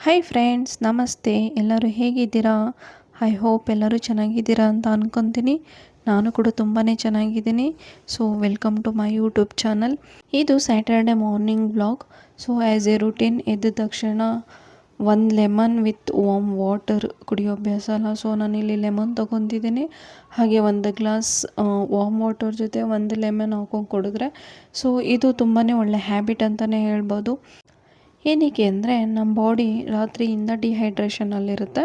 Hi friends, ನಮಸ್ತೆ. ಎಲ್ಲರೂ ಹೇಗಿದ್ದೀರಾ? ಐ ಹೋಪ್ ಎಲ್ಲರೂ ಚೆನ್ನಾಗಿದ್ದೀರಾ ಅಂತ ಅಂದ್ಕೊತೀನಿ. ನಾನು ಕೂಡ ತುಂಬಾ ಚೆನ್ನಾಗಿದ್ದೀನಿ. So welcome to my YouTube channel. ಇದು Saturday morning vlog. So as a routine ಎದ್ದ ತಕ್ಷಣ ಒಂದು ಲೆಮನ್ ವಿತ್ ವಾಮ್ ವಾಟರ್ ಕುಡಿಯೋ ಅಭ್ಯಾಸ ಅಲ್ಲ. ಸೊ ನಾನಿಲ್ಲಿ ಲೆಮನ್ ತೊಗೊತಿದ್ದೀನಿ. ಹಾಗೆ ಒಂದು ಗ್ಲಾಸ್ ವಾಮ್ ವಾಟರ್ ಜೊತೆ ಒಂದು ಲೆಮನ್ ಹಾಕೊಂಡು ಕುಡಿದ್ರೆ ಸೊ ಇದು ತುಂಬಾ ಒಳ್ಳೆ ಹ್ಯಾಬಿಟ್ ಅಂತಲೇ ಹೇಳ್ಬೋದು. ಏನಕ್ಕೆ ಅಂದರೆ ನಮ್ಮ ಬಾಡಿ ರಾತ್ರಿಯಿಂದ ಡಿಹೈಡ್ರೇಷನಲ್ಲಿರುತ್ತೆ.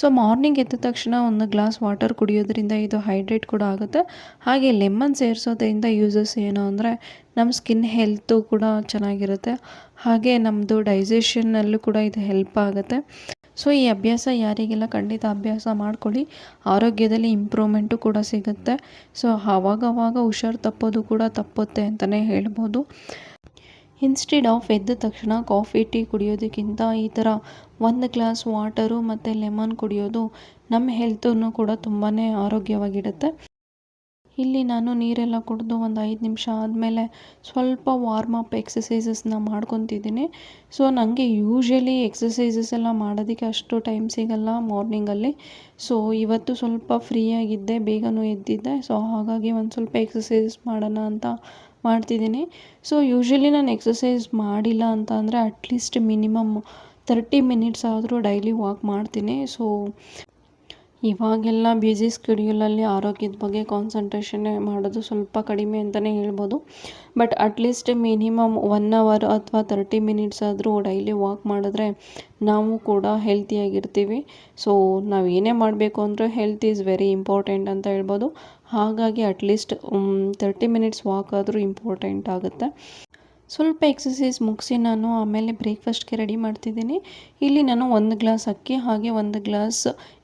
ಸೊ ಮಾರ್ನಿಂಗ್ ಎದ್ದ ತಕ್ಷಣ ಒಂದು ಗ್ಲಾಸ್ ವಾಟರ್ ಕುಡಿಯೋದ್ರಿಂದ ಇದು ಹೈಡ್ರೇಟ್ ಕೂಡ ಆಗುತ್ತೆ. ಹಾಗೆ ಲೆಮನ್ ಸೇರಿಸೋದ್ರಿಂದ ಯೂಸಸ್ ಏನು ಅಂದರೆ ನಮ್ಮ ಸ್ಕಿನ್ ಹೆಲ್ತು ಕೂಡ ಚೆನ್ನಾಗಿರುತ್ತೆ. ಹಾಗೆ ನಮ್ಮದು ಡೈಜೆಷನ್ನಲ್ಲೂ ಕೂಡ ಇದು ಹೆಲ್ಪ್ ಆಗುತ್ತೆ. ಸೊ ಈ ಅಭ್ಯಾಸ ಯಾರಿಗೆಲ್ಲ ಖಂಡಿತ ಅಭ್ಯಾಸ ಮಾಡ್ಕೊಳ್ಳಿ. ಆರೋಗ್ಯದಲ್ಲಿ ಇಂಪ್ರೂವ್ಮೆಂಟು ಕೂಡ ಸಿಗುತ್ತೆ. ಸೊ ಆವಾಗವಾಗ ಹುಷಾರು ತಪ್ಪೋದು ಕೂಡ ತಪ್ಪುತ್ತೆ ಅಂತಲೇ ಹೇಳ್ಬೋದು. ಇನ್ಸ್ಟೆಡ್ ಆಫ್ ಎದ್ದ ತಕ್ಷಣ ಕಾಫಿ ಟೀ ಕುಡಿಯೋದಕ್ಕಿಂತ ಈ ಥರ ಒಂದು ಗ್ಲಾಸ್ ವಾಟರು ಮತ್ತು ಲೆಮನ್ ಕುಡಿಯೋದು ನಮ್ಮ ಹೆಲ್ತನ್ನು ಕೂಡ ತುಂಬಾ ಆರೋಗ್ಯವಾಗಿಡುತ್ತೆ. ಇಲ್ಲಿ ನಾನು ನೀರೆಲ್ಲ ಕುಡಿದು ಒಂದು 5 ನಿಮಿಷ ಆದಮೇಲೆ ಸ್ವಲ್ಪ ವಾರ್ಮ್ ಅಪ್ ಎಕ್ಸಸೈಸಸ್ನ ಮಾಡ್ಕೊತಿದ್ದೀನಿ. ಸೊ ನನಗೆ ಯೂಶ್ವಲಿ ಎಕ್ಸಸೈಸಸ್ ಎಲ್ಲ ಮಾಡೋದಕ್ಕೆ ಅಷ್ಟು ಟೈಮ್ ಸಿಗಲ್ಲ ಮಾರ್ನಿಂಗಲ್ಲಿ. ಸೊ ಇವತ್ತು ಸ್ವಲ್ಪ ಫ್ರೀಯಾಗಿದ್ದೆ, ಬೇಗನೂ ಎದ್ದಿದ್ದೆ. ಸೊ ಹಾಗಾಗಿ ಒಂದು ಸ್ವಲ್ಪ ಎಕ್ಸಸೈಸಸ್ ಮಾಡೋಣ ಅಂತ ಮಾಡ್ತಿದ್ದೀನಿ. ಸೊ ಯೂಶ್ವಲಿ ನಾನು ಎಕ್ಸಸೈಸ್ ಮಾಡಿಲ್ಲ ಅಂತ ಅಂದರೆ ಅಟ್ಲೀಸ್ಟ್ ಮಿನಿಮಮ್ 30 ಮಿನಿಟ್ಸ್ ಆದರೂ ಡೈಲಿ ವಾಕ್ ಮಾಡ್ತೀನಿ. ಸೊ ಇವಾಗೆಲ್ಲ ಬ್ಯುಸಿ ಸ್ಕೆಡ್ಯೂಲಲ್ಲಿ ಆರೋಗ್ಯದ ಬಗ್ಗೆ ಕಾನ್ಸಂಟ್ರೇಷನ್ನೇ ಮಾಡೋದು ಸ್ವಲ್ಪ ಕಡಿಮೆ ಅಂತಲೇ ಹೇಳ್ಬೋದು. ಬಟ್ ಅಟ್ಲೀಸ್ಟ್ ಮಿನಿಮಮ್ 1 ಅವರ್ ಅಥವಾ 30 ಮಿನಿಟ್ಸ್ ಆದರೂ ಡೈಲಿ ವಾಕ್ ಮಾಡಿದ್ರೆ ನಾವು ಕೂಡ ಹೆಲ್ತಿಯಾಗಿರ್ತೀವಿ. ಸೊ ನಾವು ಏನೇ ಮಾಡಬೇಕು ಅಂದರೂ ಹೆಲ್ತ್ ಈಸ್ ವೆರಿ ಇಂಪಾರ್ಟೆಂಟ್ ಅಂತ ಹೇಳ್ಬೋದು. ಹಾಗಾಗಿ ಅಟ್ಲೀಸ್ಟ್ 30 ಮಿನಿಟ್ಸ್ ವಾಕ್ ಆದರೂ ಇಂಪಾರ್ಟೆಂಟ್ ಆಗುತ್ತೆ. ಸ್ವಲ್ಪ ಎಕ್ಸಸೈಸ್ ಮುಗಿಸಿ ನಾನು ಆಮೇಲೆ ಬ್ರೇಕ್ಫಾಸ್ಟ್ಗೆ ರೆಡಿ ಮಾಡ್ತಿದ್ದೀನಿ. ಇಲ್ಲಿ ನಾನು 1 ಗ್ಲಾಸ್ ಅಕ್ಕಿ ಹಾಗೆ 1 ಗ್ಲಾಸ್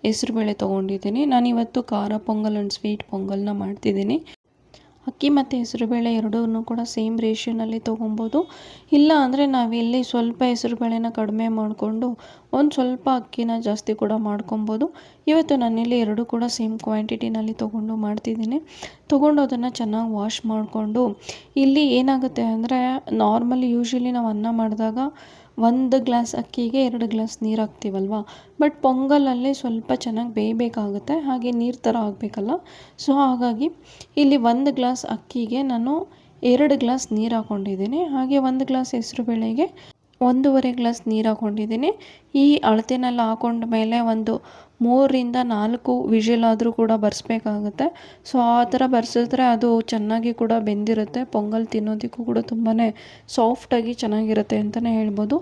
ಹೆಸರುಬೇಳೆ ತೊಗೊಂಡಿದ್ದೀನಿ. ನಾನಿವತ್ತು ಖಾರ ಪೊಂಗಲ್ ಆ್ಯಂಡ್ ಸ್ವೀಟ್ ಪೊಂಗಲ್ನ ಮಾಡ್ತಿದ್ದೀನಿ. ಅಕ್ಕಿ ಮತ್ತು ಹೆಸರುಬೇಳೆ ಎರಡೂ ಕೂಡ ಸೇಮ್ ರೇಷಿಯೋನಲ್ಲಿ ತೊಗೊಬೋದು. ಇಲ್ಲ ಅಂದರೆ ನಾವಿಲ್ಲಿ ಸ್ವಲ್ಪ ಹೆಸರುಬೇಳೆನ ಕಡಿಮೆ ಮಾಡಿಕೊಂಡು ಒಂದು ಸ್ವಲ್ಪ ಅಕ್ಕಿನ ಜಾಸ್ತಿ ಕೂಡ ಮಾಡ್ಕೊಬೋದು. ಇವತ್ತು ನಾನಿಲ್ಲಿ ಎರಡೂ ಕೂಡ ಸೇಮ್ ಕ್ವಾಂಟಿಟಿನಲ್ಲಿ ತೊಗೊಂಡು ಮಾಡ್ತಿದ್ದೀನಿ. ತೊಗೊಂಡು ಅದನ್ನು ಚೆನ್ನಾಗಿ ವಾಶ್ ಮಾಡಿಕೊಂಡು ಇಲ್ಲಿ ಏನಾಗುತ್ತೆ ಅಂದರೆ ನಾರ್ಮಲಿ ಯೂಶ್ವಲಿ ನಾವು ಅನ್ನ ಮಾಡಿದಾಗ 1 ಗ್ಲಾಸ್ ಅಕ್ಕಿಗೆ 2 ಗ್ಲಾಸ್ ನೀರು ಹಾಕ್ತೀವಲ್ವ. ಬಟ್ ಪೊಂಗಲಲ್ಲಿ ಸ್ವಲ್ಪ ಚೆನ್ನಾಗಿ ಬೇಯಬೇಕಾಗುತ್ತೆ, ಹಾಗೆ ನೀರು ಥರ ಆಗಬೇಕಲ್ಲ. ಸೊ ಹಾಗಾಗಿ ಇಲ್ಲಿ 1 ಗ್ಲಾಸ್ ಅಕ್ಕಿಗೆ ನಾನು 2 ಗ್ಲಾಸ್ ನೀರು ಹಾಕ್ಕೊಂಡಿದ್ದೀನಿ. ಹಾಗೆ 1 ಗ್ಲಾಸ್ ಹೆಸರುಬೇಳೆಗೆ 1.5 ಗ್ಲಾಸ್ ನೀರು ಹಾಕ್ಕೊಂಡಿದ್ದೀನಿ. ಈ ಅಳತೆನೆಲ್ಲ ಹಾಕೊಂಡ ಮೇಲೆ ಒಂದು 3ರಿಂದ 4 ವಿಷಲ್ ಆದರೂ ಕೂಡ ಬರ್ಸ್ಬೇಕಾಗುತ್ತೆ. ಸೊ ಆ ಥರ ಬರ್ಸಿದ್ರೆ ಅದು ಚೆನ್ನಾಗಿ ಕೂಡ ಬೆಂದಿರುತ್ತೆ. ಪೊಂಗಲ್ ತಿನ್ನೋದಕ್ಕೂ ಕೂಡ ತುಂಬಾ ಸಾಫ್ಟಾಗಿ ಚೆನ್ನಾಗಿರುತ್ತೆ ಅಂತಲೇ ಹೇಳ್ಬೋದು.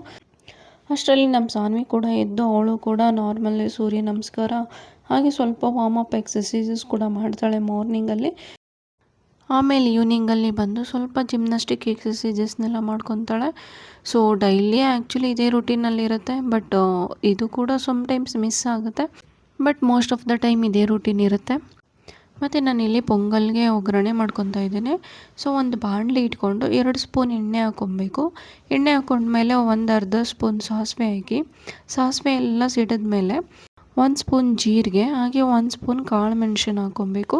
ಅಷ್ಟರಲ್ಲಿ ನಮ್ಮ ಸಾನ್ವಿ ಕೂಡ ಎದ್ದು ಅವಳು ಕೂಡ ನಾರ್ಮಲ್ ಸೂರ್ಯ ನಮಸ್ಕಾರ ಹಾಗೆ ಸ್ವಲ್ಪ ವಾರ್ಮ್ ಅಪ್ ಎಕ್ಸಸೈಸಸ್ ಕೂಡ ಮಾಡ್ತಾಳೆ ಮಾರ್ನಿಂಗಲ್ಲಿ. ಆಮೇಲೆ ಈವ್ನಿಂಗಲ್ಲಿ ಬಂದು ಸ್ವಲ್ಪ ಜಿಮ್ನಾಸ್ಟಿಕ್ ಎಕ್ಸಸೈಸಸ್ನೆಲ್ಲ ಮಾಡ್ಕೊತಾಳೆ. ಸೊ ಡೈಲಿ ಆ್ಯಕ್ಚುಲಿ ಇದೇ ರೂಟೀನಲ್ಲಿರುತ್ತೆ. ಬಟ್ ಇದು ಕೂಡ ಸಮ್ಟೈಮ್ಸ್ ಮಿಸ್ ಆಗುತ್ತೆ. But most of the time ಇದೇ ರೂಟೀನ್ ಇರುತ್ತೆ. ಮತ್ತು ನಾನಿಲ್ಲಿ ಪೊಂಗಲ್ಗೆ ಒಗ್ಗರಣೆ ಮಾಡ್ಕೊತಾ ಇದ್ದೀನಿ. ಸೊ ಒಂದು ಬಾಣಲಿ ಇಟ್ಕೊಂಡು 2 ಸ್ಪೂನ್ ಎಣ್ಣೆ ಹಾಕ್ಕೊಬೇಕು. ಎಣ್ಣೆ ಹಾಕ್ಕೊಂಡ್ಮೇಲೆ ಒಂದು ಅರ್ಧ ಸ್ಪೂನ್ ಸಾಸಿವೆ ಹಾಕಿ, ಸಾಸಿವೆ ಎಲ್ಲ ಸಿಡಿದ್ಮೇಲೆ 1 ಸ್ಪೂನ್ ಜೀರಿಗೆ ಹಾಗೆ 1 ಸ್ಪೂನ್ ಕಾಳು ಮೆಣಸಿನ ಹಾಕ್ಕೊಬೇಕು.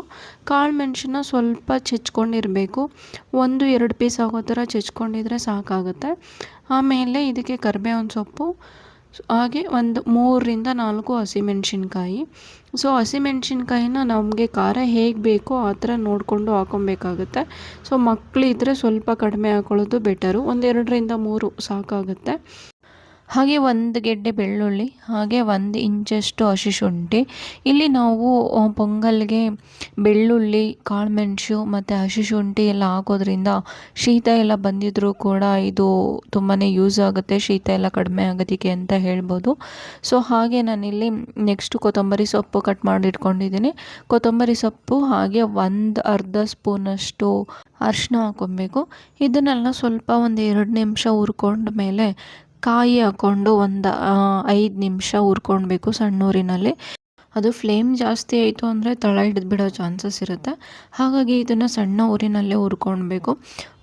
ಕಾಳು ಮೆಣಸಿನ ಸ್ವಲ್ಪ ಚೆಚ್ಕೊಂಡಿರಬೇಕು. 1-2 ಪೀಸ್ ಆಗೋ ಥರ ಚೆಚ್ಕೊಂಡಿದ್ರೆ ಸಾಕಾಗುತ್ತೆ. ಆಮೇಲೆ ಇದಕ್ಕೆ ಕರಿಬೇವಿನ ಸೊಪ್ಪು ಹಾಗೆ ಒಂದು 3ರಿಂದ 4 ಹಸಿಮೆಣ್ಸಿನ್ಕಾಯಿ. ಸೊ ಹಸಿಮೆಣ್ಸಿನ್ಕಾಯಿನ ನಮಗೆ ಖಾರ ಹೇಗೆ ಬೇಕೋ ಆ ಥರ ನೋಡಿಕೊಂಡು ಹಾಕ್ಕೊಬೇಕಾಗುತ್ತೆ. ಸೊ ಮಕ್ಕಳಿದ್ರೆ ಸ್ವಲ್ಪ ಕಡಿಮೆ ಹಾಕ್ಕೊಳ್ಳೋದು ಬೆಟರು. 1-2ರಿಂದ 3 ಸಾಕಾಗುತ್ತೆ. ಹಾಗೆ 1 ಗೆಡ್ಡೆ ಬೆಳ್ಳುಳ್ಳಿ ಹಾಗೆ 1 ಇಂಚಷ್ಟು ಹಸಿ ಶುಂಠಿ. ಇಲ್ಲಿ ನಾವು ಪೊಂಗಲ್ಗೆ ಬೆಳ್ಳುಳ್ಳಿ, ಕಾಳುಮೆಣಸು ಮತ್ತು ಹಸಿ ಶುಂಠಿ ಎಲ್ಲ ಹಾಕೋದ್ರಿಂದ ಶೀತ ಎಲ್ಲ ಬಂದಿದ್ದರೂ ಕೂಡ ಇದು ತುಂಬಾ ಯೂಸ್ ಆಗುತ್ತೆ, ಶೀತ ಎಲ್ಲ ಕಡಿಮೆ ಆಗೋದಕ್ಕೆ ಅಂತ ಹೇಳ್ಬೋದು. ಸೊ ಹಾಗೆ ನಾನಿಲ್ಲಿ ನೆಕ್ಸ್ಟು ಕೊತ್ತಂಬರಿ ಸೊಪ್ಪು ಕಟ್ ಮಾಡಿ ಇಟ್ಕೊಂಡಿದ್ದೀನಿ. ಕೊತ್ತಂಬರಿ ಸೊಪ್ಪು ಹಾಗೆ ಅರ್ಧ ಸ್ಪೂನಷ್ಟು ಅರಿಶಿನ ಹಾಕ್ಕೊಬೇಕು. ಇದನ್ನೆಲ್ಲ ಸ್ವಲ್ಪ 1-2 ನಿಮಿಷ ಹುರ್ಕೊಂಡ ಮೇಲೆ ಕಾಯಿ ಹಾಕ್ಕೊಂಡು ಒಂದು 5 ನಿಮಿಷ ಹುರ್ಕೊಳ್ಬೇಕು ಸಣ್ಣ ಊರಿನಲ್ಲಿ. ಅದು ಫ್ಲೇಮ್ ಜಾಸ್ತಿ ಆಯಿತು ಅಂದರೆ ತಳ ಹಿಡಿದು ಬಿಡೋ ಚಾನ್ಸಸ್ ಇರುತ್ತೆ. ಹಾಗಾಗಿ ಇದನ್ನು ಸಣ್ಣ ಊರಿನಲ್ಲೇ ಹುರ್ಕೊಳ್ಬೇಕು.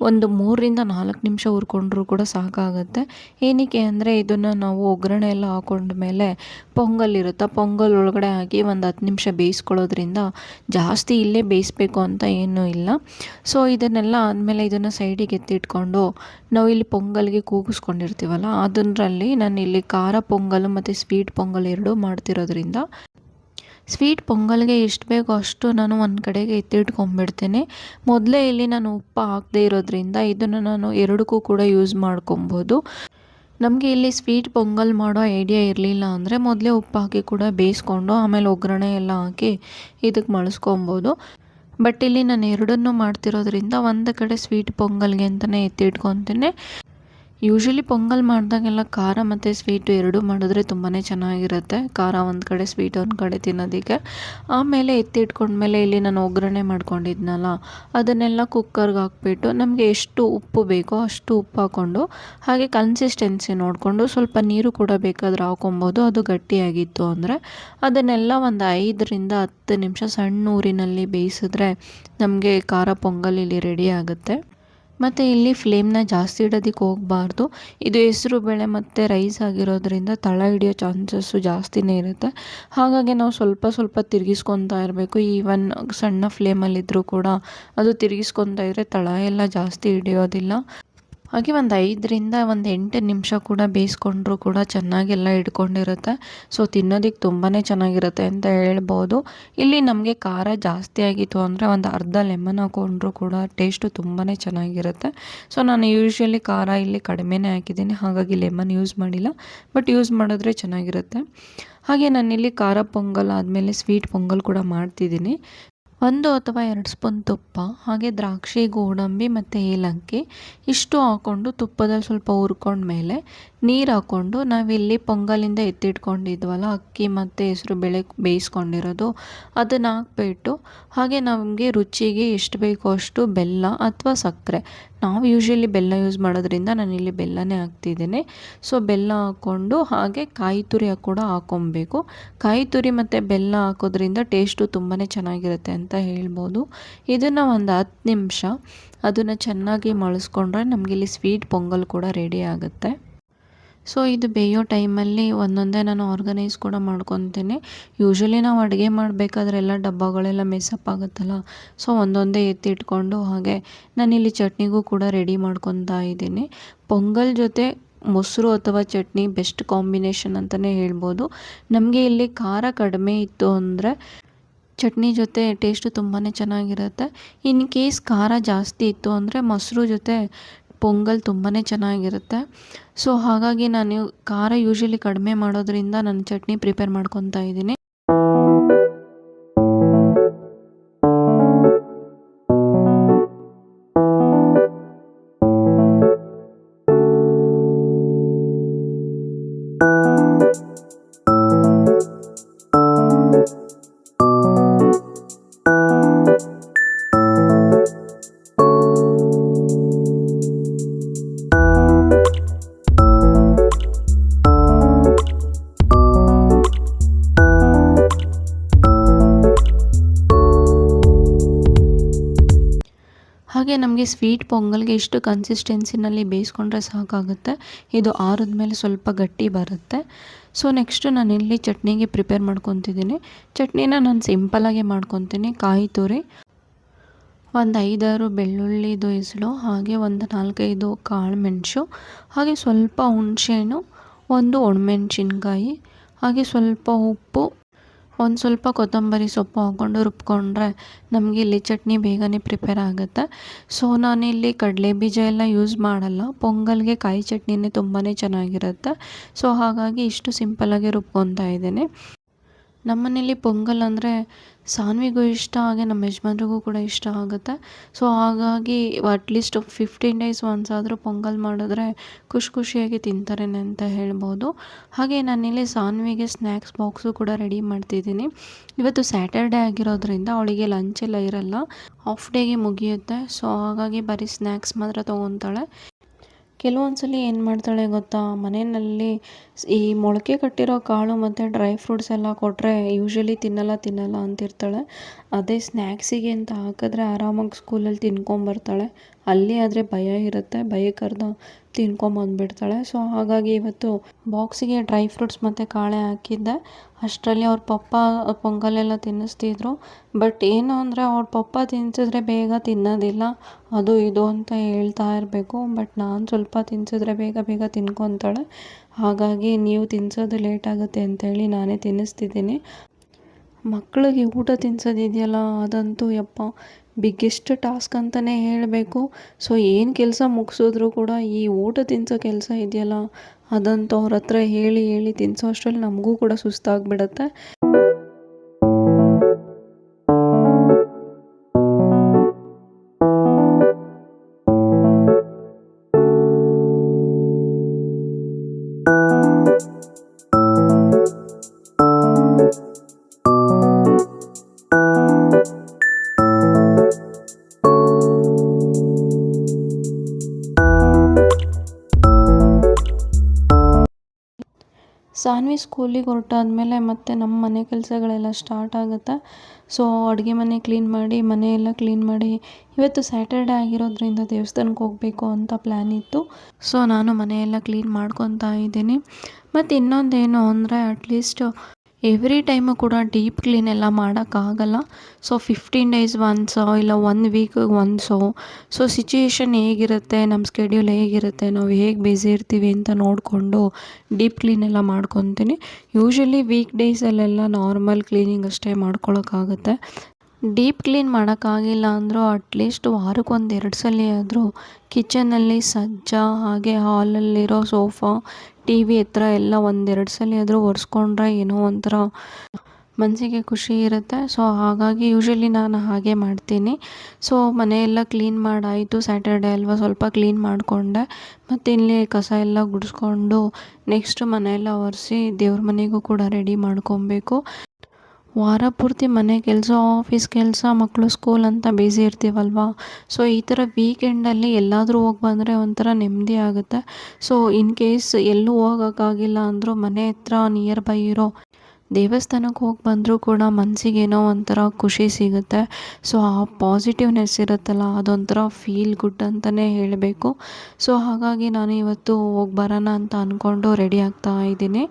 ಒಂದು 3-4 ನಿಮಿಷ ಹುರ್ಕೊಂಡ್ರೂ ಕೂಡ ಸಾಕಾಗುತ್ತೆ. ಏನಕ್ಕೆ ಅಂದರೆ ಇದನ್ನು ನಾವು ಒಗ್ಗರಣೆ ಎಲ್ಲ ಹಾಕೊಂಡ್ಮೇಲೆ ಪೊಂಗಲ್ ಇರುತ್ತೆ, ಪೊಂಗಲ್ ಒಳಗಡೆ ಹಾಕಿ ಒಂದು 10 ನಿಮಿಷ ಬೇಯಿಸ್ಕೊಳ್ಳೋದ್ರಿಂದ ಜಾಸ್ತಿ ಇಲ್ಲೇ ಬೇಯಿಸ್ಬೇಕು ಅಂತ ಏನೂ ಇಲ್ಲ. ಸೊ ಇದನ್ನೆಲ್ಲ ಆದಮೇಲೆ ಇದನ್ನು ಸೈಡಿಗೆ ಎತ್ತಿಟ್ಕೊಂಡು ನಾವು ಇಲ್ಲಿ ಪೊಂಗಲ್ಗೆ ಕೂಗಿಸ್ಕೊಂಡಿರ್ತೀವಲ್ಲ ಅದರಲ್ಲಿ ನಾನು ಇಲ್ಲಿ ಖಾರ ಪೊಂಗಲ್ ಮತ್ತು ಸ್ವೀಟ್ ಪೊಂಗಲ್ ಎರಡೂ ಮಾಡ್ತಿರೋದ್ರಿಂದ ಸ್ವೀಟ್ ಪೊಂಗಲ್ಗೆ ಎಷ್ಟು ಬೇಕೋ ಅಷ್ಟು ನಾನು ಒಂದು ಕಡೆಗೆ ಎತ್ತಿಟ್ಕೊಂಡ್ಬಿಡ್ತೀನಿ. ಮೊದಲೇ ಇಲ್ಲಿ ನಾನು ಉಪ್ಪು ಹಾಕದೇ ಇರೋದ್ರಿಂದ ಇದನ್ನು ನಾನು ಎರಡಕ್ಕೂ ಕೂಡ ಯೂಸ್ ಮಾಡ್ಕೊಬೋದು. ನಮಗೆ ಇಲ್ಲಿ ಸ್ವೀಟ್ ಪೊಂಗಲ್ ಮಾಡೋ ಐಡಿಯಾ ಇರಲಿಲ್ಲ ಅಂದರೆ ಮೊದಲೇ ಉಪ್ಪು ಹಾಕಿ ಕೂಡ ಬೇಯಿಸ್ಕೊಂಡು ಆಮೇಲೆ ಒಗ್ಗರಣೆ ಎಲ್ಲ ಹಾಕಿ ಇದಕ್ಕೆ ಮಳಿಸ್ಕೊಬೋದು. ಬಟ್ ಇಲ್ಲಿ ನಾನು ಎರಡನ್ನೂ ಮಾಡ್ತಿರೋದ್ರಿಂದ ಒಂದು ಕಡೆ ಸ್ವೀಟ್ ಪೊಂಗಲ್ಗೆ ಅಂತಲೇ ಎತ್ತಿಟ್ಕೊತೀನಿ. ಯೂಶ್ವಲಿ ಪೊಂಗಲ್ ಮಾಡಿದಾಗೆಲ್ಲ ಖಾರ ಮತ್ತು ಸ್ವೀಟು ಎರಡೂ ಮಾಡಿದ್ರೆ ತುಂಬಾ ಚೆನ್ನಾಗಿರುತ್ತೆ. ಖಾರ ಒಂದು ಕಡೆ, ಸ್ವೀಟ್ ಒಂದು ಕಡೆ ತಿನ್ನೋದಕ್ಕೆ. ಆಮೇಲೆ ಎತ್ತಿಟ್ಕೊಂಡ್ಮೇಲೆ ಇಲ್ಲಿ ನಾನು ಒಗ್ಗರಣೆ ಮಾಡ್ಕೊಂಡಿದ್ನಲ್ಲ ಅದನ್ನೆಲ್ಲ ಕುಕ್ಕರ್ಗೆ ಹಾಕ್ಬಿಟ್ಟು ನಮಗೆ ಎಷ್ಟು ಉಪ್ಪು ಬೇಕೋ ಅಷ್ಟು ಉಪ್ಪು ಹಾಕ್ಕೊಂಡು ಹಾಗೆ ಕನ್ಸಿಸ್ಟೆನ್ಸಿ ನೋಡಿಕೊಂಡು ಸ್ವಲ್ಪ ನೀರು ಕೂಡ ಬೇಕಾದ್ರೆ ಹಾಕೊಬೋದು. ಅದು ಗಟ್ಟಿಯಾಗಿತ್ತು ಅಂದರೆ ಅದನ್ನೆಲ್ಲ ಒಂದು 5-10 ನಿಮಿಷ ಸಣ್ಣ ಊರಿನಲ್ಲಿ ಬೇಯಿಸಿದ್ರೆ ನಮಗೆ ಖಾರ ಪೊಂಗಲ್ ಇಲ್ಲಿ ರೆಡಿ ಆಗುತ್ತೆ. ಮತ್ತು ಇಲ್ಲಿ ಫ್ಲೇಮ್ನ ಜಾಸ್ತಿ ಇಡೋದಕ್ಕೆ ಹೋಗಬಾರ್ದು. ಇದು ಹೆಸರು ಬೇಳೆ ಮತ್ತು ರೈಸ್ ಆಗಿರೋದ್ರಿಂದ ತಳ ಹಿಡಿಯೋ ಚಾನ್ಸಸ್ಸು ಜಾಸ್ತಿನೇ ಇರುತ್ತೆ. ಹಾಗಾಗಿ ನಾವು ಸ್ವಲ್ಪ ಸ್ವಲ್ಪ ತಿರುಗಿಸ್ಕೊತಾ ಇರಬೇಕು. ಈವನ್ ಸಣ್ಣ ಫ್ಲೇಮಲ್ಲಿದ್ದರೂ ಕೂಡ ಅದು ತಿರುಗಿಸ್ಕೊತಾ ಇದ್ದರೆ ತಳ ಎಲ್ಲ ಜಾಸ್ತಿ ಹಿಡಿಯೋದಿಲ್ಲ. ಹಾಗೆ ಒಂದು 5-8 ನಿಮಿಷ ಕೂಡ ಬೇಯಿಸ್ಕೊಂಡ್ರೂ ಕೂಡ ಚೆನ್ನಾಗೆಲ್ಲ ಹಿಡ್ಕೊಂಡಿರುತ್ತೆ. ಸೊ ತಿನ್ನೋದಕ್ಕೆ ತುಂಬಾ ಚೆನ್ನಾಗಿರುತ್ತೆ ಅಂತ ಹೇಳ್ಬೋದು. ಇಲ್ಲಿ ನಮಗೆ ಖಾರ ಜಾಸ್ತಿ ಆಗಿತ್ತು ಅಂದರೆ ಒಂದು ಅರ್ಧ ಲೆಮನ್ ಹಾಕ್ಕೊಂಡ್ರೂ ಕೂಡ ಟೇಸ್ಟು ತುಂಬಾ ಚೆನ್ನಾಗಿರುತ್ತೆ. ಸೊ ನಾನು ಯೂಶ್ವಲಿ ಖಾರ ಇಲ್ಲಿ ಕಡಿಮೆನೇ ಹಾಕಿದ್ದೀನಿ, ಹಾಗಾಗಿ ಲೆಮನ್ ಯೂಸ್ ಮಾಡಿಲ್ಲ. ಬಟ್ ಯೂಸ್ ಮಾಡಿದ್ರೆ ಚೆನ್ನಾಗಿರುತ್ತೆ. ಹಾಗೆ ನಾನಿಲ್ಲಿ ಖಾರ ಪೊಂಗಲ್ ಆದಮೇಲೆ ಸ್ವೀಟ್ ಪೊಂಗಲ್ ಕೂಡ ಮಾಡ್ತಿದ್ದೀನಿ. 1 ಅಥವಾ 2 ಸ್ಪೂನ್ ತುಪ್ಪ, ಹಾಗೆ ದ್ರಾಕ್ಷಿ, ಗೋಡಂಬಿ ಮತ್ತು ಏಲಕ್ಕಿ ಇಷ್ಟು ಹಾಕ್ಕೊಂಡು ತುಪ್ಪದಲ್ಲಿ ಸ್ವಲ್ಪ ಹುರ್ಕೊಂಡ್ಮೇಲೆ ನೀರು ಹಾಕ್ಕೊಂಡು ನಾವಿಲ್ಲಿ ಪೊಂಗಲಿಂದ ಎತ್ತಿಟ್ಕೊಂಡಿದ್ವಲ್ಲ ಅಕ್ಕಿ ಮತ್ತು ಹೆಸರು ಬೇಳೆ ಬೇಯಿಸ್ಕೊಂಡಿರೋದು ಅದನ್ನು ಹಾಕ್ಬಿಟ್ಟು ಹಾಗೆ ನಮಗೆ ರುಚಿಗೆ ಎಷ್ಟು ಬೇಕೋ ಅಷ್ಟು ಬೆಲ್ಲ ಅಥವಾ ಸಕ್ಕರೆ, ನಾವು ಯೂಶ್ವಲಿ ಬೆಲ್ಲ ಯೂಸ್ ಮಾಡೋದ್ರಿಂದ ನಾನಿಲ್ಲಿ ಬೆಲ್ಲನೇ ಹಾಕ್ತಿದ್ದೀನಿ. ಸೊ ಬೆಲ್ಲ ಹಾಕ್ಕೊಂಡು ಹಾಗೆ ಕಾಯಿ ತುರಿ ಕೂಡ ಹಾಕ್ಕೊಬೇಕು. ಕಾಯಿ ತುರಿ ಮತ್ತು ಬೆಲ್ಲ ಹಾಕೋದ್ರಿಂದ ಟೇಸ್ಟು ತುಂಬಾ ಚೆನ್ನಾಗಿರುತ್ತೆ ಅಂತ ಹೇಳ್ಬೋದು. ಇದನ್ನು ಒಂದು 10 ನಿಮಿಷ ಅದನ್ನು ಚೆನ್ನಾಗಿ ಮಳಿಸ್ಕೊಂಡ್ರೆ ನಮಗಿಲ್ಲಿ ಸ್ವೀಟ್ ಪೊಂಗಲ್ ಕೂಡ ರೆಡಿ ಆಗುತ್ತೆ. ಸೊ ಇದು ಬೇಯೋ ಟೈಮಲ್ಲಿ ಒಂದೊಂದೇ ನಾನು ಆರ್ಗನೈಸ್ ಕೂಡ ಮಾಡ್ಕೊತೀನಿ. ಯೂಶ್ವಲಿ ನಾವು ಅಡುಗೆ ಮಾಡಬೇಕಾದ್ರೆ ಎಲ್ಲ ಡಬ್ಬಗಳೆಲ್ಲ ಮೆಸ್ಸಪ್ ಆಗುತ್ತಲ್ಲ, ಸೊ ಒಂದೊಂದೇ ಎತ್ತಿಟ್ಕೊಂಡು ಹಾಗೆ ನಾನಿಲ್ಲಿ ಚಟ್ನಿಗೂ ಕೂಡ ರೆಡಿ ಮಾಡ್ಕೊತಾ ಇದ್ದೀನಿ. ಪೊಂಗಲ್ ಜೊತೆ ಮೊಸರು ಅಥವಾ ಚಟ್ನಿ ಬೆಸ್ಟ್ ಕಾಂಬಿನೇಷನ್ ಅಂತಲೇ ಹೇಳ್ಬೋದು. ನಮಗೆ ಇಲ್ಲಿ ಖಾರ ಕಡಿಮೆ ಇತ್ತು ಅಂದರೆ ಚಟ್ನಿ ಜೊತೆ ಟೇಸ್ಟು ತುಂಬಾ ಚೆನ್ನಾಗಿರುತ್ತೆ. ಇನ್ ಕೇಸ್ ಖಾರ ಜಾಸ್ತಿ ಇತ್ತು ಅಂದರೆ ಮೊಸರು ಜೊತೆ ಪೊಂಗಲ್ ತುಂಬಾ ಚೆನ್ನಾಗಿರುತ್ತೆ. ಸೊ ಹಾಗಾಗಿ ನಾನು ಖಾರ ಯೂಶ್ವಲಿ ಕಡಿಮೆ ಮಾಡೋದ್ರಿಂದ ನಾನು ಚಟ್ನಿ ಪ್ರಿಪೇರ್ ಮಾಡ್ಕೊತಾ ಇದ್ದೀನಿ. ಹಾಗೆ ನಮಗೆ ಸ್ವೀಟ್ ಪೊಂಗಲ್ಗೆ ಇಷ್ಟು ಕನ್ಸಿಸ್ಟೆನ್ಸಿನಲ್ಲಿ ಬೇಯಿಸ್ಕೊಂಡ್ರೆ ಸಾಕಾಗುತ್ತೆ. ಇದು ಆರಿದ್ಮೇಲೆ ಸ್ವಲ್ಪ ಗಟ್ಟಿ ಬರುತ್ತೆ. ಸೊ ನೆಕ್ಸ್ಟು ನಾನಿಲ್ಲಿ ಚಟ್ನಿಗೆ ಪ್ರಿಪೇರ್ ಮಾಡ್ಕೊತಿದ್ದೀನಿ. ಚಟ್ನಿನ ನಾನು ಸಿಂಪಲಾಗೆ ಮಾಡ್ಕೊತೀನಿ. ಕಾಯಿ ತುರಿ, ಒಂದು 5-6 ಬೆಳ್ಳುಳ್ಳಿದು ಎಸಳು, ಹಾಗೆ ಒಂದು 4-5 ಕಾಳು ಮೆಣಸು, ಹಾಗೆ ಸ್ವಲ್ಪ ಹುಣಸೆಹಣ್ಣು, ಒಂದು ಒಣಮೆಣ್ಸಿನ್ಕಾಯಿ, ಹಾಗೆ ಸ್ವಲ್ಪ ಉಪ್ಪು, ಒಂದು ಸ್ವಲ್ಪ ಕೊತ್ತಂಬರಿ ಸೊಪ್ಪು ಹಾಕ್ಕೊಂಡು ರುಬ್ಕೊಂಡ್ರೆ ನಮಗೆ ಇಲ್ಲಿ ಚಟ್ನಿ ಬೇಗನೆ ಪ್ರಿಪೇರ್ ಆಗುತ್ತೆ. ಸೊ ನಾನಿಲ್ಲಿ ಕಡಲೆ ಬೀಜ ಎಲ್ಲ ಯೂಸ್ ಮಾಡಲ್ಲ. ಪೊಂಗಲ್ಗೆ ಕಾಯಿ ಚಟ್ನಿನೇ ತುಂಬಾ ಚೆನ್ನಾಗಿರುತ್ತೆ. ಸೊ ಹಾಗಾಗಿ ಇಷ್ಟು ಸಿಂಪಲ್ಲಾಗಿ ರುಬ್ಕೊತಾ ಇದ್ದೀನಿ. ನಮ್ಮನೇಲಿ ಪೊಂಗಲ್ ಅಂದರೆ ಸಾನ್ವಿಗೂ ಇಷ್ಟ, ಹಾಗೆ ನಮ್ಮ ಯಜಮಾನ್ರಿಗೂ ಕೂಡ ಇಷ್ಟ ಆಗುತ್ತೆ. ಸೊ ಹಾಗಾಗಿ ಅಟ್ಲೀಸ್ಟ್ 15 ಡೇಸ್ ಒನ್ಸ್ ಆದರೂ ಪೊಂಗಲ್ ಮಾಡಿದ್ರೆ ಖುಷಿಯಾಗಿ ತಿಂತಾರೆ ಅಂತ ಹೇಳ್ಬೋದು. ಹಾಗೆ ನಾನಿಲ್ಲಿ ಸಾನ್ವಿಗೆ ಸ್ನ್ಯಾಕ್ಸ್ ಬಾಕ್ಸು ಕೂಡ ರೆಡಿ ಮಾಡ್ತಿದ್ದೀನಿ. ಇವತ್ತು ಸ್ಯಾಟರ್ಡೇ ಆಗಿರೋದ್ರಿಂದ ಅವಳಿಗೆ ಲಂಚ್ ಎಲ್ಲ ಇರಲ್ಲ, ಹಾಫ್ ಡೇಗೆ ಮುಗಿಯುತ್ತೆ. ಸೊ ಹಾಗಾಗಿ ಬರೀ ಸ್ನ್ಯಾಕ್ಸ್ ಮಾತ್ರ ತೊಗೊತಾಳೆ. ಕೆಲವೊಂದ್ಸಲಿ ಏನು ಮಾಡ್ತಾಳೆ ಗೊತ್ತಾ, ಮನೆಯಲ್ಲಿ ಈ ಮೊಳಕೆ ಕಟ್ಟಿರೋ ಕಾಳು ಮತ್ತು ಡ್ರೈ ಫ್ರೂಟ್ಸ್ ಎಲ್ಲ ಕೊಟ್ಟರೆ ಯೂಶ್ವಲಿ ತಿನ್ನಲ್ಲ ಅಂತಿರ್ತಾಳೆ. ಅದೇ ಸ್ನ್ಯಾಕ್ಸಿಗೆ ಅಂತ ಹಾಕಿದ್ರೆ ಆರಾಮಾಗಿ ಸ್ಕೂಲಲ್ಲಿ ತಿನ್ಕೊಂಬರ್ತಾಳೆ. ಅಲ್ಲಿ ಆದರೆ ಭಯ ಇರುತ್ತೆ, ಭಯಕ್ಕರ್ಧ ತಿನ್ಕೊಂಬಂದ್ಬಿಡ್ತಾಳೆ. ಸೊ ಹಾಗಾಗಿ ಇವತ್ತು ಬಾಕ್ಸಿಗೆ ಡ್ರೈ ಫ್ರೂಟ್ಸ್ ಮತ್ತು ಕಾಳೆ ಹಾಕಿದ್ದೆ. ಅಷ್ಟರಲ್ಲಿ ಅವ್ರ ಪಪ್ಪ ಪೊಂಗಲೆಲ್ಲ ತಿನ್ನಿಸ್ತಿದ್ರು. ಬಟ್ ಏನು ಅಂದರೆ ಅವ್ರ ಪಪ್ಪ ತಿನ್ಸಿದ್ರೆ ಬೇಗ ತಿನ್ನೋದಿಲ್ಲ, ಅದು ಇದು ಅಂತ ಹೇಳ್ತಾ ಇರಬೇಕು. ಬಟ್ ನಾನು ಸ್ವಲ್ಪ ತಿನ್ಸಿದ್ರೆ ಬೇಗ ತಿನ್ಕೊತಾಳೆ. ಹಾಗಾಗಿ ನೀವು ತಿನ್ನಿಸೋದು ಲೇಟ್ ಆಗುತ್ತೆ ಅಂತೇಳಿ ನಾನೇ ತಿನ್ನಿಸ್ತಿದ್ದೀನಿ. ಮಕ್ಕಳಿಗೆ ಊಟ ತಿನ್ನಿಸೋದಿದೆಯಲ್ಲ, ಅದಂತೂ ಯಪ್ಪ ಬಿಗ್ಗೆಸ್ಟ್ ಟಾಸ್ಕ್ ಅಂತಲೇ ಹೇಳಬೇಕು. ಸೊ ಏನು ಕೆಲಸ ಮುಗಿಸಿದ್ರು ಕೂಡ ಈ ಊಟ ತಿನ್ನಿಸೋ ಕೆಲಸ ಇದೆಯಲ್ಲ, ಅದಂತೂ ಅವ್ರ ಹತ್ರ ಹೇಳಿ ತಿನ್ನಿಸೋ ಅಷ್ಟರಲ್ಲಿ ನಮಗೂ ಕೂಡ ಸುಸ್ತಾಗ್ಬಿಡತ್ತೆ. ಸಾನ್ವಿ ಸ್ಕೂಲಿಗೆ ಹೊರಟಾದ್ಮೇಲೆ ಮತ್ತೆ ನಮ್ಮ ಮನೆ ಕೆಲಸಗಳೆಲ್ಲ ಸ್ಟಾರ್ಟ್ ಆಗುತ್ತೆ. ಸೊ ಅಡುಗೆ ಮನೆ ಕ್ಲೀನ್ ಮಾಡಿ, ಮನೆಯೆಲ್ಲ ಕ್ಲೀನ್ ಮಾಡಿ, ಇವತ್ತು ಸ್ಯಾಟರ್ಡೆ ಆಗಿರೋದ್ರಿಂದ ದೇವಸ್ಥಾನಕ್ಕೆ ಹೋಗಬೇಕು ಅಂತ ಪ್ಲ್ಯಾನ್ ಇತ್ತು. ಸೊ ನಾನು ಮನೆಯೆಲ್ಲ ಕ್ಲೀನ್ ಮಾಡ್ಕೊತಾ ಇದ್ದೀನಿ. ಮತ್ತು ಇನ್ನೊಂದೇನು ಅಂದರೆ ಅಟ್ಲೀಸ್ಟ್ ಎವ್ರಿ ಟೈಮು ಕೂಡ ಡೀಪ್ ಕ್ಲೀನ್ ಎಲ್ಲ ಮಾಡೋಕ್ಕಾಗಲ್ಲ. ಸೊ 15 ಡೇಸ್ ಒನ್ಸೋ ಇಲ್ಲ 1 ವೀಕಿಗೆ ಒನ್ಸೋ, ಸೊ ಸಿಚುಯೇಷನ್ ಹೇಗಿರುತ್ತೆ, ನಮ್ಮ ಸ್ಕೆಡ್ಯೂಲ್ ಹೇಗಿರುತ್ತೆ, ನಾವು ಹೇಗೆ ಬ್ಯುಸಿ ಇರ್ತೀವಿ ಅಂತ ನೋಡಿಕೊಂಡು ಡೀಪ್ ಕ್ಲೀನ್ ಎಲ್ಲ ಮಾಡ್ಕೊತೀನಿ. ಯೂಶ್ವಲಿ ವೀಕ್ ಡೇಸಲ್ಲೆಲ್ಲ ನಾರ್ಮಲ್ ಕ್ಲೀನಿಂಗ್ ಅಷ್ಟೇ ಮಾಡ್ಕೊಳಕ್ಕಾಗುತ್ತೆ. ಡೀಪ್ ಕ್ಲೀನ್ ಮಾಡೋಕ್ಕಾಗಿಲ್ಲ ಅಂದರೂ ಅಟ್ಲೀಸ್ಟ್ ವಾರಕ್ಕೆ 2 ಸಲ ಆದರೂ ಕಿಚನಲ್ಲಿ ಸಜ್ಜ, ಹಾಗೆ ಹಾಲಲ್ಲಿರೋ ಸೋಫಾ, ಟಿ ವಿ ಹತ್ರ ಎಲ್ಲ 1-2 ಸಲ ಆದರೂ ಒರೆಸ್ಕೊಂಡ್ರೆ ಏನೋ ಒಂಥರ ಮನಸ್ಸಿಗೆ ಖುಷಿ ಇರುತ್ತೆ. ಸೊ ಹಾಗಾಗಿ ಯೂಶ್ವಲಿ ನಾನು ಹಾಗೆ ಮಾಡ್ತೀನಿ. ಸೊ ಮನೆಯೆಲ್ಲ ಕ್ಲೀನ್ ಮಾಡಾಯಿತು, ಸ್ಯಾಟರ್ಡೆ ಅಲ್ವಾ ಸ್ವಲ್ಪ ಕ್ಲೀನ್ ಮಾಡಿಕೊಂಡೆ. ಮತ್ತು ಇಲ್ಲಿ ಕಸ ಎಲ್ಲ ಗುಡಿಸ್ಕೊಂಡು ನೆಕ್ಸ್ಟ್ ಮನೆಯೆಲ್ಲ ಒರೆಸಿ ದೇವ್ರ ಮನೆಗೂ ಕೂಡ ರೆಡಿ ಮಾಡ್ಕೊಬೇಕು. ವಾರ ಪೂರ್ತಿ ಮನೆ ಕೆಲಸ, ಆಫೀಸ್ ಕೆಲಸ, ಮಕ್ಕಳು ಸ್ಕೂಲ್ ಅಂತ ಬ್ಯುಸಿ ಇರ್ತೀವಲ್ವ. ಸೊ ಈ ಥರ ವೀಕೆಂಡಲ್ಲಿ ಎಲ್ಲಾದರೂ ಹೋಗಿ ಬಂದರೆ ಒಂಥರ ನೆಮ್ಮದಿ ಆಗುತ್ತೆ. ಸೊ ಇನ್ ಕೇಸ್ ಎಲ್ಲೂ ಹೋಗೋಕ್ಕಾಗಿಲ್ಲ ಅಂದರೂ ಮನೆ ಹತ್ರ ನಿಯರ್ ಬೈ ಇರೋ ದೇವಸ್ಥಾನಕ್ಕೆ ಹೋಗಿ ಬಂದರೂ ಕೂಡ ಮನಸ್ಸಿಗೇನೋ ಒಂಥರ ಖುಷಿ ಸಿಗುತ್ತೆ. ಸೊ ಆ ಪಾಸಿಟಿವ್ನೆಸ್ ಇರುತ್ತಲ್ಲ, ಅದೊಂಥರ ಫೀಲ್ ಗುಡ್ ಅಂತಲೇ ಹೇಳಬೇಕು. ಸೊ ಹಾಗಾಗಿ ನಾನು ಇವತ್ತು ಹೋಗಿ ಬರೋಣ ಅಂತ ಅಂದ್ಕೊಂಡು ರೆಡಿ ಆಗ್ತಾ ಇದ್ದೀನಿ.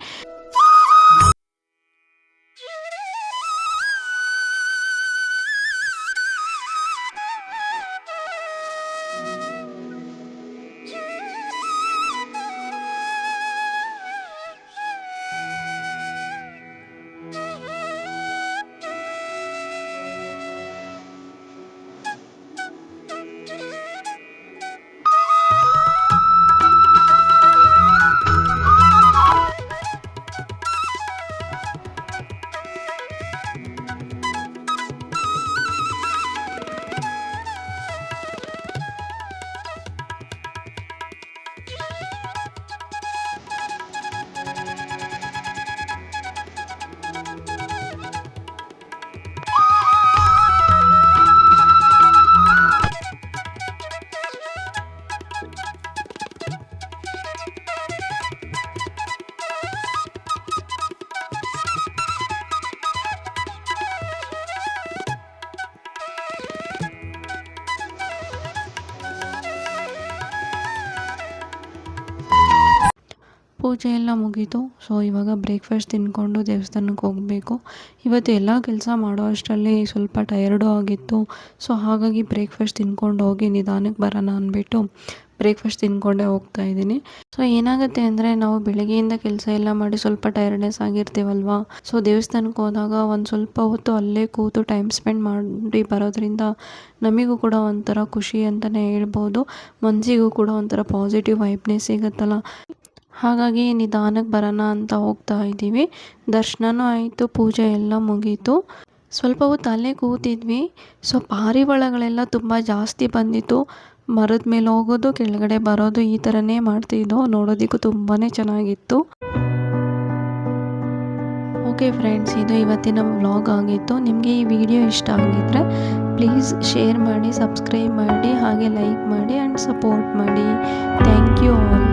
ಪೂಜೆ ಎಲ್ಲ ಮುಗೀತು. ಸೊ ಇವಾಗ ಬ್ರೇಕ್ಫಾಸ್ಟ್ ತಿಂದ್ಕೊಂಡು ದೇವಸ್ಥಾನಕ್ಕೆ ಹೋಗಬೇಕು. ಇವತ್ತು ಎಲ್ಲ ಕೆಲಸ ಮಾಡೋ ಅಷ್ಟರಲ್ಲಿ ಸ್ವಲ್ಪ ಟಯರ್ಡು ಆಗಿತ್ತು. ಸೊ ಹಾಗಾಗಿ ಬ್ರೇಕ್ಫಾಸ್ಟ್ ತಿಂದ್ಕೊಂಡು ಹೋಗಿ ನಿಧಾನಕ್ಕೆ ಬರೋಣ ಅಂದ್ಬಿಟ್ಟು ಬ್ರೇಕ್ಫಾಸ್ಟ್ ತಿಂದ್ಕೊಂಡೇ ಹೋಗ್ತಾ ಇದ್ದೀನಿ. ಸೊ ಏನಾಗುತ್ತೆ ಅಂದರೆ ನಾವು ಬೆಳಗ್ಗೆಯಿಂದ ಕೆಲಸ ಎಲ್ಲ ಮಾಡಿ ಸ್ವಲ್ಪ ಟಯರ್ಡ್ನೆಸ್ ಆಗಿರ್ತೀವಲ್ವ. ಸೊ ದೇವಸ್ಥಾನಕ್ಕೆ ಹೋದಾಗ ಒಂದು ಸ್ವಲ್ಪ ಹೊತ್ತು ಅಲ್ಲೇ ಕೂತು ಟೈಮ್ ಸ್ಪೆಂಡ್ ಮಾಡಿ ಬರೋದ್ರಿಂದ ನಮಗೂ ಕೂಡ ಒಂಥರ ಖುಷಿ ಅಂತಲೇ ಹೇಳ್ಬೋದು. ಮನಸ್ಸಿಗೂ ಕೂಡ ಒಂಥರ ಪಾಸಿಟಿವ್ ವೈಬ್ನೆಸ್ ಸಿಗುತ್ತಲ್ಲ. ಹಾಗಾಗಿ ನಿಧಾನಕ್ಕೆ ಬರೋಣ ಅಂತ ಹೋಗ್ತಾ ಇದ್ದೀವಿ. ದರ್ಶನನೂ ಆಯಿತು, ಪೂಜೆ ಎಲ್ಲ ಮುಗೀತು. ಸ್ವಲ್ಪ ಹೊತ್ತು ಅಲ್ಲೇ ಕೂತಿದ್ವಿ. ಸೊ ಪಾರಿವಾಳಗಳೆಲ್ಲ ತುಂಬ ಜಾಸ್ತಿ ಬಂದಿತ್ತು. ಮರದ ಮೇಲೆ ಹೋಗೋದು, ಕೆಳಗಡೆ ಬರೋದು, ಈ ಥರನೇ ಮಾಡ್ತಿದ್ದೋ. ನೋಡೋದಕ್ಕೂ ತುಂಬಾ ಚೆನ್ನಾಗಿತ್ತು. ಓಕೆ ಫ್ರೆಂಡ್ಸ್, ಇದು ಇವತ್ತಿನ ವ್ಲಾಗ್ ಆಗಿತ್ತು. ನಿಮಗೆ ಈ ವಿಡಿಯೋ ಇಷ್ಟ ಆಗಿದ್ದರೆ ಪ್ಲೀಸ್ ಶೇರ್ ಮಾಡಿ, ಸಬ್ಸ್ಕ್ರೈಬ್ ಮಾಡಿ, ಹಾಗೆ ಲೈಕ್ ಮಾಡಿ ಆ್ಯಂಡ್ ಸಪೋರ್ಟ್ ಮಾಡಿ. Thank you all.